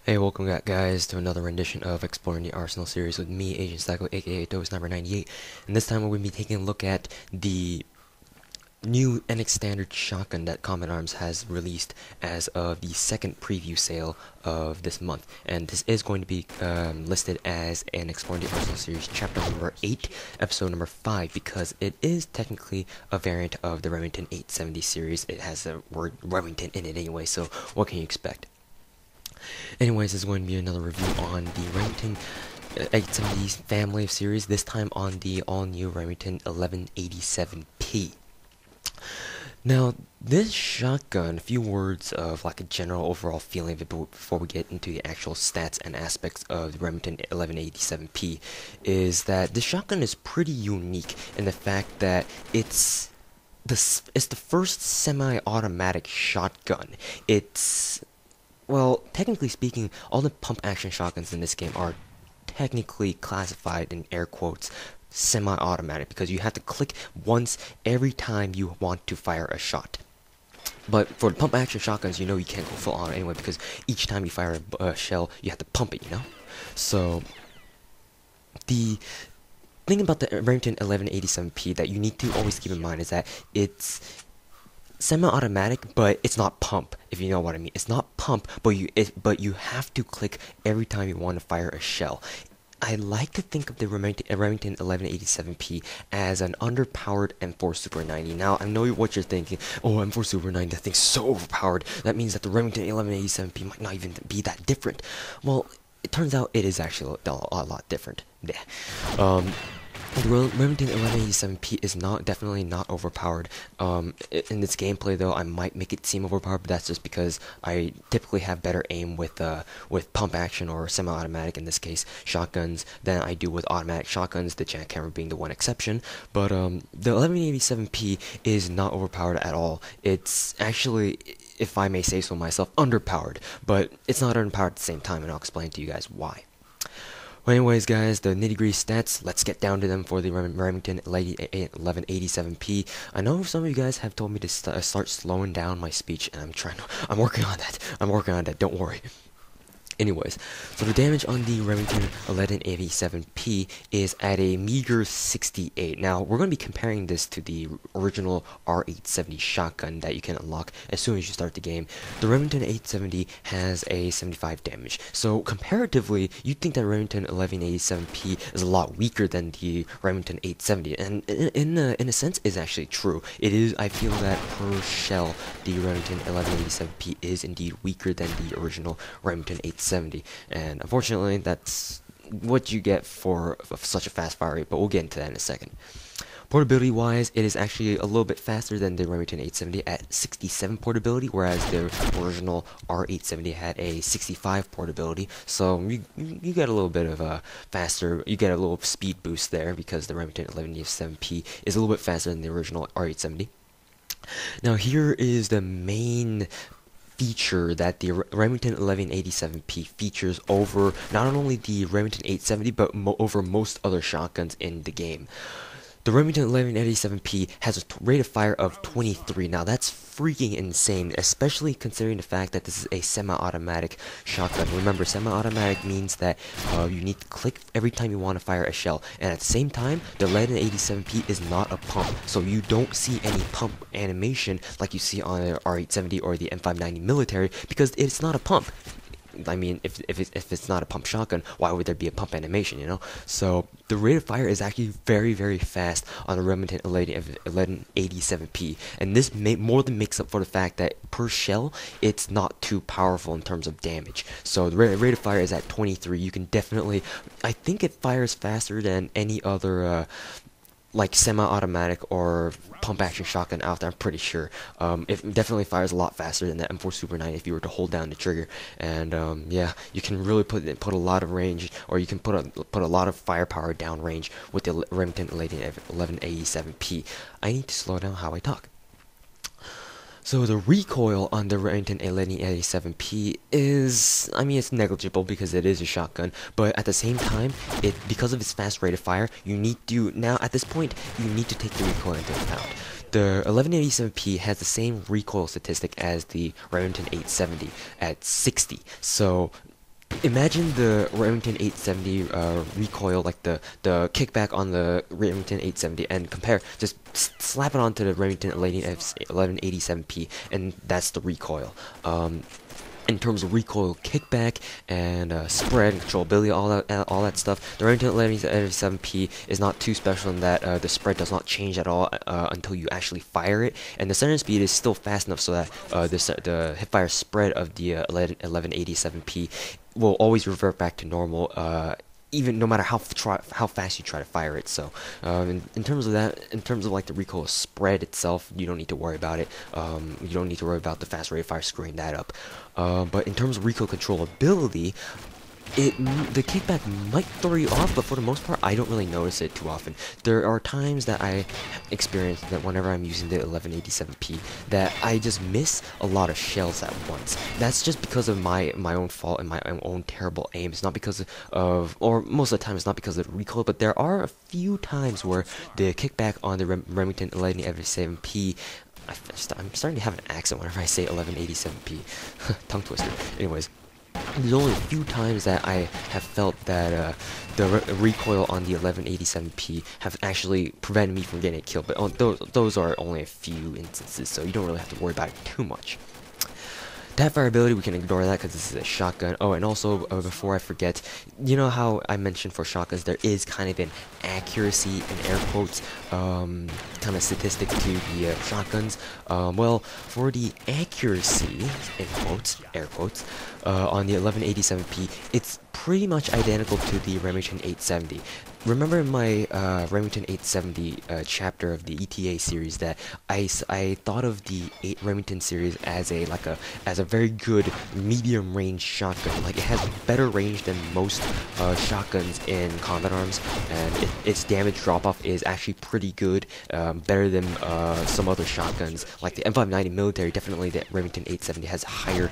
Hey, welcome back, guys, to another rendition of Exploring the Arsenal series with me, AzN3AlK0, aka TouhouSniper98. And this time we're going to be taking a look at the new NX Standard shotgun that Comet Arms has released as of the second preview sale of this month. And this is going to be listed as an Exploring the Arsenal series chapter number 8, episode number 5, because it is technically a variant of the Remington 870 series. It has the word Remington in it anyway, so what can you expect? Anyways, this is going to be another review on the Remington 870 family of series, this time on the all-new Remington 11-87P. Now, this shotgun, a few words of like a general overall feeling of it before we get into the actual stats and aspects of the Remington 11-87P, is that this shotgun is pretty unique in the fact that it's the first semi-automatic shotgun. Well, technically speaking, all the pump-action shotguns in this game are technically classified in air quotes semi-automatic because you have to click once every time you want to fire a shot. But for the pump-action shotguns, you know you can't go full auto anyway because each time you fire a shell, you have to pump it, you know? So, the thing about the Remington 11-87P that you need to always keep in mind is that it's semi-automatic, but it's not pump, if you know what I mean. It's not pump, but you have to click every time you want to fire a shell. I like to think of the Remington 11-87P as an underpowered M4 Super 90. Now, I know what you're thinking. Oh, M4 Super 90, that thing's so overpowered. That means that the Remington 11-87P might not even be that different. Well, it turns out it is actually a lot different. Yeah. The Remington 11-87P is definitely not overpowered. In this gameplay, though, I might make it seem overpowered, but that's just because I typically have better aim with pump action or semi-automatic, in this case, shotguns, than I do with automatic shotguns, the jackhammer being the one exception. But the 11-87P is not overpowered at all. It's actually, if I may say so myself, underpowered, but it's not underpowered at the same time, and I'll explain to you guys why. Well, anyways, guys, the nitty-gritty stats, let's get down to them for the Remington 11-87P. I know some of you guys have told me to start slowing down my speech, and I'm working on that, don't worry. Anyways, so the damage on the Remington 11-87P is at a meager 68. Now, we're going to be comparing this to the original R870 shotgun that you can unlock as soon as you start the game. The Remington 870 has a 75 damage. So, comparatively, you'd think that Remington 11-87P is a lot weaker than the Remington 870. And in a sense, is actually true. It is, I feel that per shell, the Remington 11-87P is indeed weaker than the original Remington 870. And unfortunately, that's what you get for such a fast fire rate, but we'll get into that in a second. Portability wise, it is actually a little bit faster than the Remington 870 at 67 portability, whereas the original R870 had a 65 portability. So you get a little bit of a you get a little speed boost there because the Remington 11-87P is a little bit faster than the original R870. Now here is the main feature that the Remington 11-87P features over not only the Remington 870 but over most other shotguns in the game. The Remington 11-87P has a rate of fire of 23. Now that's freaking insane, especially considering the fact that this is a semi-automatic shotgun. Remember, semi-automatic means that you need to click every time you want to fire a shell, and at the same time, the 11-87P is not a pump, so you don't see any pump animation like you see on the R870 or the M590 military because it's not a pump. I mean, if it's not a pump shotgun, why would there be a pump animation, you know? So, the rate of fire is actually very, very fast on the Remington 11-87P, and this more than makes up for the fact that per shell, it's not too powerful in terms of damage. So, the rate of fire is at 23. You can definitely, I think it fires faster than any other, like semi-automatic or pump-action shotgun out there. I'm pretty sure. It definitely fires a lot faster than that M4 Super 90 if you were to hold down the trigger. And yeah, you can really put a lot of range, or you can put a lot of firepower down range with the Remington 11-87P. I need to slow down how I talk. So the recoil on the Remington 11-87P is, I mean, it's negligible because it is a shotgun, but at the same time, because of its fast rate of fire, you need to, now at this point, you need to take the recoil into account. The 11-87P has the same recoil statistic as the Remington 870 at 60, so imagine the Remington 870 recoil, like the kickback on the Remington 870, and compare, just slap it onto the Remington 11-87P, and that's the recoil. In terms of recoil, kickback, and spread, and controllability, all that stuff, the Remington 11-87P is not too special in that the spread does not change at all until you actually fire it, and the center speed is still fast enough so that the hipfire spread of the 11-87P will always revert back to normal, even no matter how fast you try to fire it. So in terms of that, in terms of like the recoil spread itself, you don't need to worry about it. You don't need to worry about the fast rate of fire screwing that up. But in terms of recoil controllability, the kickback might throw you off, but for the most part, I don't really notice it too often. There are times that I experience that whenever I'm using the 11-87P, that I just miss a lot of shells at once. That's just because of my own fault and my own terrible aim. It's not because of, or most of the time, it's not because of the recoil, but there are a few times where the kickback on the Remington 11-87P, I'm starting to have an accent whenever I say 11-87P. Tongue twister. Anyways, there's only a few times that I have felt that the recoil on the 11-87P have actually prevented me from getting a kill, but those are only a few instances, so you don't really have to worry about it too much. That fireability, we can ignore that because this is a shotgun. Oh, and also, before I forget, you know how I mentioned for shotguns, there is kind of an accuracy, in air quotes, kind of statistic to the shotguns. Well, for the accuracy, in quotes, air quotes, on the 11-87P, it's pretty much identical to the Remington 870. Remember in my Remington 870 chapter of the ETA series that I thought of the Remington series as a very good medium range shotgun. Like, it has better range than most shotguns in combat arms, and its damage drop off is actually pretty good, better than some other shotguns like the M590 military. Definitely the Remington 870 has a higher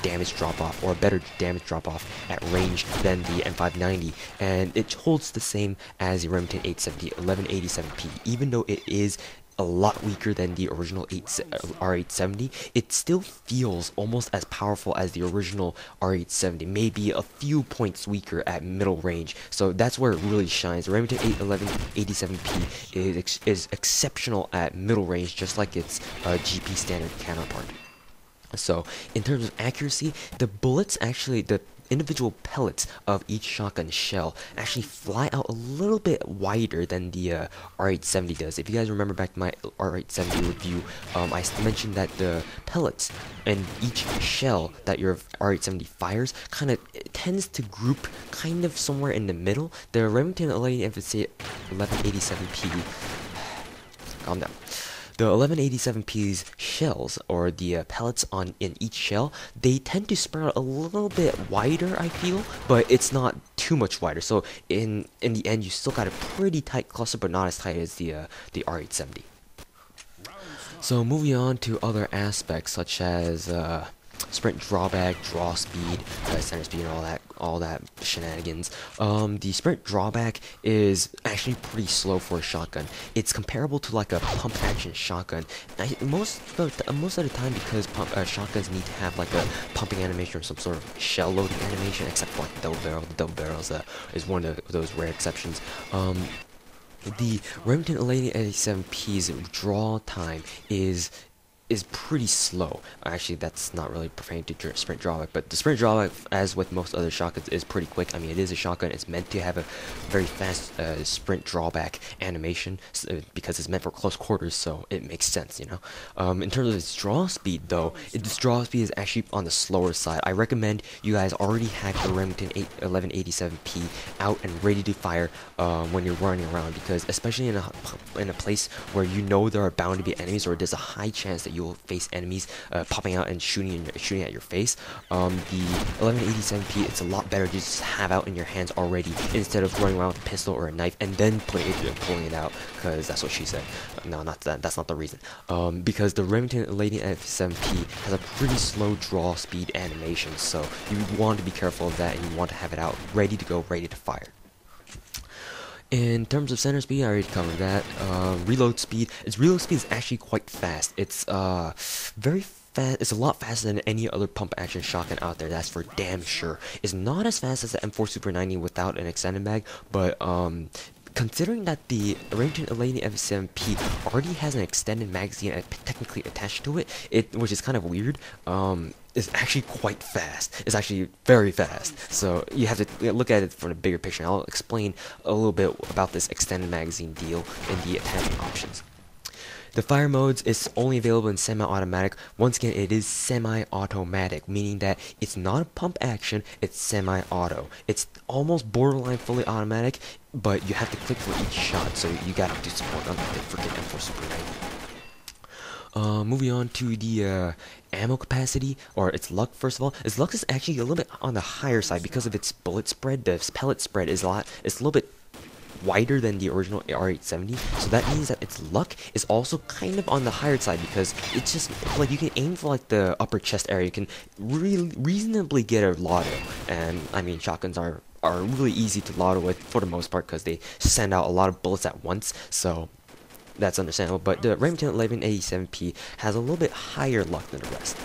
damage drop off, or a better damage drop off at range than the M590, and it holds the same as the Remington 870 11-87P. Even though it is a lot weaker than the original R870, it still feels almost as powerful as the original R870, maybe a few points weaker at middle range. So that's where it really shines. The Remington 11-87P is exceptional at middle range, just like its GP standard counterpart. So in terms of accuracy, the bullets actually, the individual pellets of each shotgun shell actually fly out a little bit wider than the R870 does. If you guys remember back to my R870 review, I mentioned that the pellets in each shell that your R870 fires kind of tends to group kind of somewhere in the middle. The Remington 11-87P, calm down. The 11-87P's shells, or the pellets in each shell, they tend to spread out a little bit wider, I feel, but it's not too much wider. So in the end, you still got a pretty tight cluster, but not as tight as the R870. So moving on to other aspects such as sprint drawback, draw speed, center speed, and all that shenanigans. The sprint drawback is actually pretty slow for a shotgun. It's comparable to like a pump action shotgun. Most of the time, because shotguns need to have like a pumping animation or some sort of shell loading animation, except for like the double barrel. The double barrels is one of those rare exceptions. The Remington 11-87P's draw time is pretty slow. Actually, that's not really pertaining to sprint drawback, but the sprint drawback, as with most other shotguns, is pretty quick. I mean, it is a shotgun. It's meant to have a very fast sprint drawback animation because it's meant for close quarters, so it makes sense, you know. In terms of its draw speed, though, its draw speed is actually on the slower side. I recommend you guys already have your Remington 11-87P out and ready to fire when you're running around, because especially in a place where you know there are bound to be enemies, or there's a high chance that you'll face enemies popping out and shooting at your face. The 11-87P, it's a lot better to just have out in your hands already, instead of running around with a pistol or a knife and then pulling it out, because that's what she said. No, not that. That's not the reason. Because the Remington 11-87P has a pretty slow draw speed animation, so you want to be careful of that, and you want to have it out ready to go, ready to fire. In terms of center speed, I already covered that. Reload speed. Its reload speed is actually quite fast. It's very fast. It's a lot faster than any other pump action shotgun out there. That's for damn sure. It's not as fast as the M4 Super 90 without an extended mag, but considering that the Remington 11-87P already has an extended magazine technically attached to it, which is kind of weird, is actually quite fast. It's actually very fast. So you have to look at it from a bigger picture. And I'll explain a little bit about this extended magazine deal in the attachment options. The fire modes is only available in semi-automatic. Once again, it is semi-automatic, meaning that it's not a pump action, it's semi-auto. It's almost borderline fully automatic, but you have to click for each shot, so you gotta do support unlike the freaking M4 Super 90. Moving on to the ammo capacity, or its luck. First of all, its luck is actually a little bit on the higher side because of its bullet spread. The pellet spread is it's a little bit wider than the original R870, so that means that its luck is also kind of on the higher side because it's just like you can aim for like the upper chest area. You can really reasonably get a lotto, and I mean shotguns are really easy to lotto with for the most part because they send out a lot of bullets at once, so that's understandable. But the Remington 11-87P has a little bit higher luck than the rest.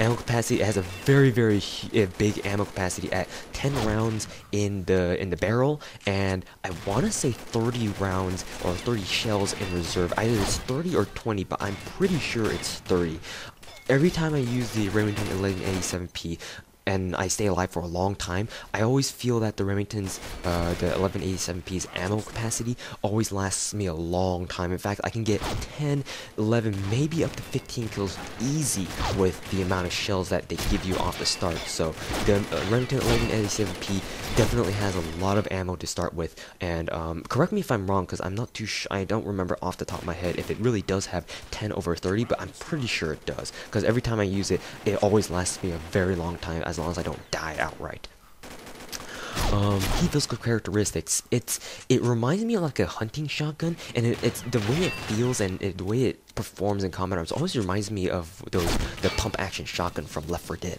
Ammo capacity, it has a very big ammo capacity at 10 rounds in the barrel, and I want to say 30 rounds or 30 shells in reserve. Either it's 30 or 20, but I'm pretty sure it's 30. Every time I use the Remington 11-87P and I stay alive for a long time, I always feel that the Remington's, the 11-87P's ammo capacity always lasts me a long time. In fact, I can get 10, 11, maybe up to 15 kills easy with the amount of shells that they give you off the start. So the Remington 11-87P definitely has a lot of ammo to start with. And correct me if I'm wrong, because I'm not too I don't remember off the top of my head if it really does have 10 over 30, but I'm pretty sure it does, because every time I use it, it always lasts me a very long time, as long as I don't die outright. Key physical characteristics. It reminds me of like a hunting shotgun, and it's the way it feels and the way it performs in combat arms always reminds me of the pump action shotgun from Left 4 Dead.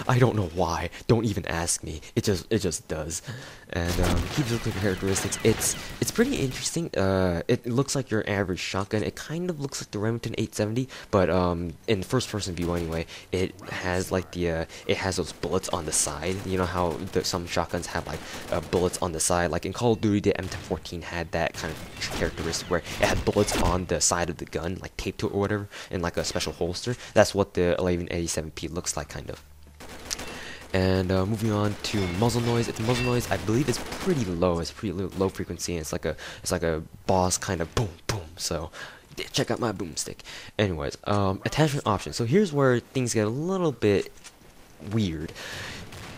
I don't know why. Don't even ask me. It just does. And key physical characteristics. It's pretty interesting. It looks like your average shotgun. It kind of looks like the Remington 870, but in first person view anyway, it has like it has those bullets on the side. You know how some shotguns have like bullets on the side. Like in Call of Duty, the M1014 had that kind of characteristic where it had bullets on the side of the gun, like taped to it or whatever, in like a special holster. That's what the 11-87P looks like, kind of. And moving on to muzzle noise. Its muzzle noise, I believe, is pretty low. It's pretty low frequency, and it's like a boss kind of boom boom. So check out my boomstick. Anyways, attachment options. So here's where things get a little bit weird.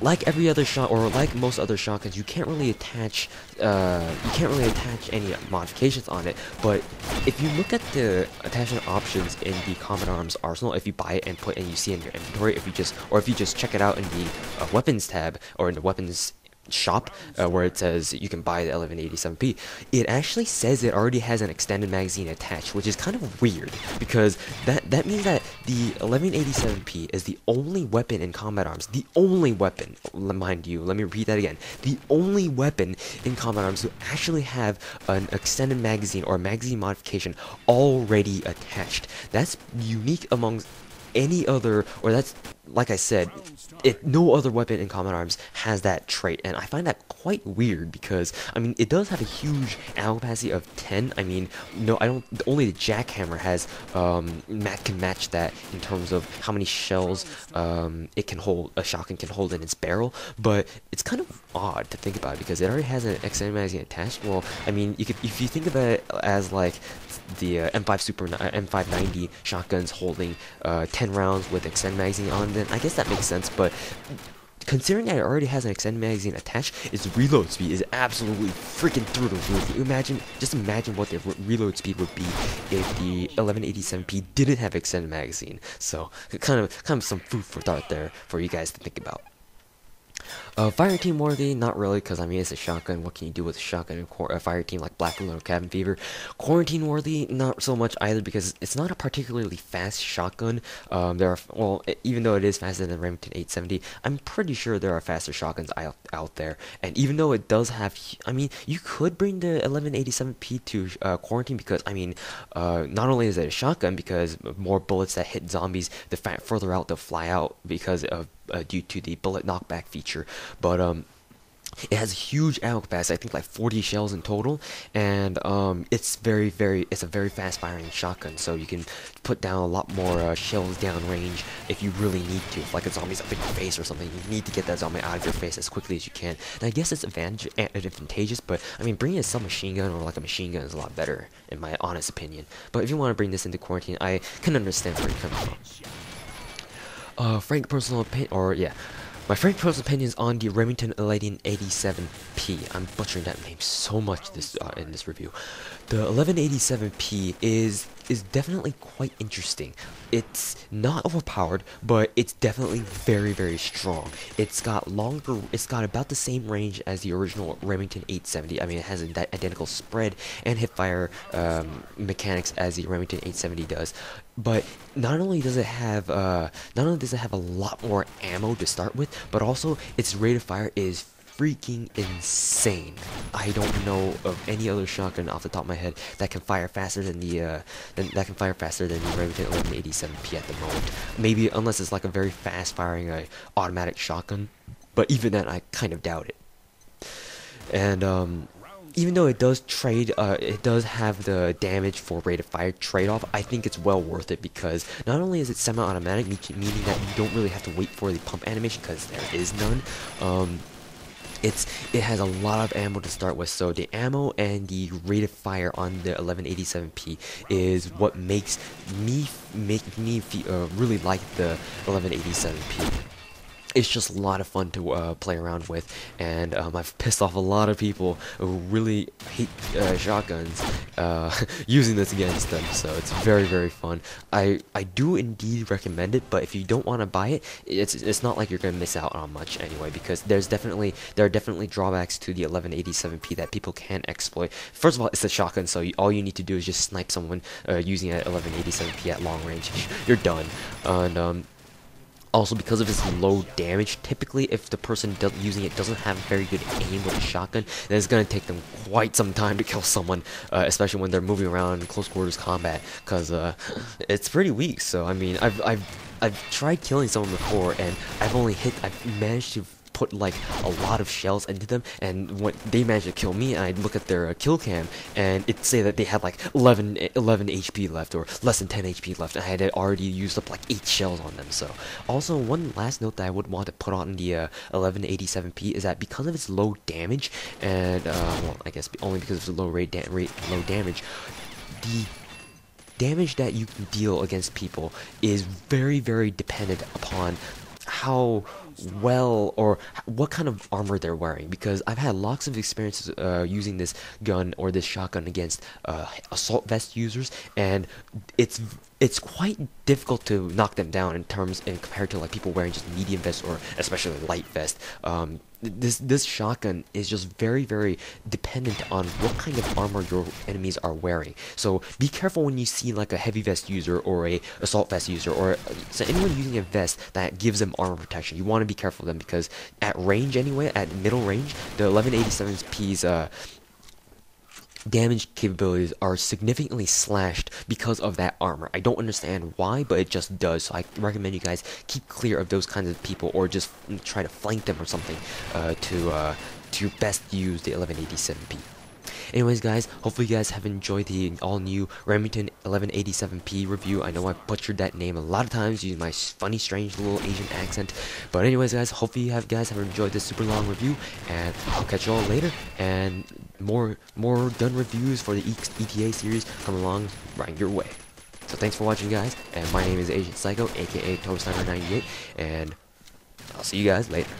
Like every other shot, or like most other shotguns, you can't really attach any modifications on it. But if you look at the attachment options in the Combat Arms arsenal, if you buy it and you see it in your inventory, if you just check it out in the weapons tab or in the weapons shop, where it says you can buy the 11-87P, it actually says it already has an extended magazine attached, which is kind of weird, because that means that the 11-87P is the only weapon in Combat Arms, the only weapon, mind you, let me repeat that again, the only weapon in Combat Arms to actually have an extended magazine or a magazine modification already attached. That's unique amongst any other, or that's, like I said, no other weapon in Combat Arms has that trait, and I find that quite weird, because I mean it does have a huge ammo capacity of 10. I mean, no, I don't. Only the jackhammer has can match that in terms of how many shells it can hold. A shotgun can hold in its barrel, but it's kind of odd to think about it, because it already has an extended magazine attached. Well, I mean, if you think about it as like the M590 shotguns holding 10 rounds with extended magazine on, then I guess that makes sense. But considering that it already has an extended magazine attached, its reload speed is absolutely freaking through the roof. Just imagine what the reload speed would be if the 11-87P didn't have extended magazine. So kind of some food for thought there for you guys to think about. Fire team worthy, not really, because I mean it's a shotgun. What can you do with a shotgun in a fire team like Black Balloon or Cabin Fever? Quarantine worthy, not so much either, because it's not a particularly fast shotgun. Even though it is faster than Remington 870, I'm pretty sure there are faster shotguns out there. And even though it does have, I mean, you could bring the 11-87P to quarantine, because I mean, not only is it a shotgun, because more bullets that hit zombies, the further out they'll fly out because of due to the bullet knockback feature, but it has a huge ammo capacity. I think like 40 shells in total, and it's it's a very fast firing shotgun, so you can put down a lot more shells downrange if you really need to. If like a zombie's up in your face or something, you need to get that zombie out of your face as quickly as you can. And I guess it's advantageous, but I mean, bringing a submachine gun or like a machine gun is a lot better in my honest opinion. But if you want to bring this into quarantine, I can understand where you're coming from. Frank personal opinion, my frank personal opinions on the Remington 11-87P. I'm butchering that name so much in this review. The 11-87P is definitely quite interesting. It's not overpowered, but it's definitely very strong. It's got about the same range as the original Remington 870. I mean, it has an identical spread and hipfire mechanics as the Remington 870 does. But not only does it have a lot more ammo to start with, but also its rate of fire is freaking insane. I don't know of any other shotgun off the top of my head that can fire faster than the Remington 11-87P at the moment. Maybe unless it's like a very fast firing automatic shotgun, but even then I kind of doubt it. And even though it does have the damage for rate of fire trade-off, I think it's well worth it, because not only is it semi-automatic, meaning that you don't really have to wait for the pump animation, because there is none. It has a lot of ammo to start with, so the ammo and the rate of fire on the 11-87P is what makes me really like the 11-87P. It's just a lot of fun to play around with, and I've pissed off a lot of people who really hate shotguns using this against them, so it's very fun. I do indeed recommend it, but if you don't want to buy it, it's not like you're going to miss out on much anyway, because there are definitely drawbacks to the 11-87P that people can exploit. First of all, it's a shotgun, so all you need to do is just snipe someone using an 11-87P at long range. You're done. And also, because of its low damage, typically if the person using it doesn't have very good aim with a shotgun, then it's going to take them quite some time to kill someone, especially when they're moving around in close quarters combat, because it's pretty weak. So I mean, I've tried killing someone before, and I've managed to put like a lot of shells into them, and when they managed to kill me, and I'd look at their kill cam, and it'd say that they had like 11 HP left, or less than 10 HP left, and I had already used up like 8 shells on them. So also, one last note that I would want to put on the 11-87P is that because of its low damage, and well, I guess only because of its low damage, the damage that you can deal against people is very dependent upon how well or what kind of armor they're wearing, because I've had lots of experiences using this gun or this shotgun against assault vest users, and it's quite difficult to knock them down in compared to like people wearing just medium vest or especially light vest. This shotgun is just very dependent on what kind of armor your enemies are wearing. So be careful when you see like a heavy vest user or a assault vest user, or so anyone using a vest that gives them armor protection. You want to be careful of them, because at range anyway, at middle range, the 11-87P's damage capabilities are significantly slashed because of that armor. I don't understand why, but it just does. So I recommend you guys keep clear of those kinds of people, or just try to flank them or something to best use the 11-87P. Anyways, guys, hopefully you guys have enjoyed the all-new Remington 11-87P review. I know I butchered that name a lot of times using my funny, strange little Asian accent. But anyways, guys, hopefully you guys have enjoyed this super long review, and I'll catch you all later. And more gun reviews for the ETA series come along right your way. So thanks for watching, guys, and my name is AzN3AlK0, aka TouhouSniper98, and I'll see you guys later.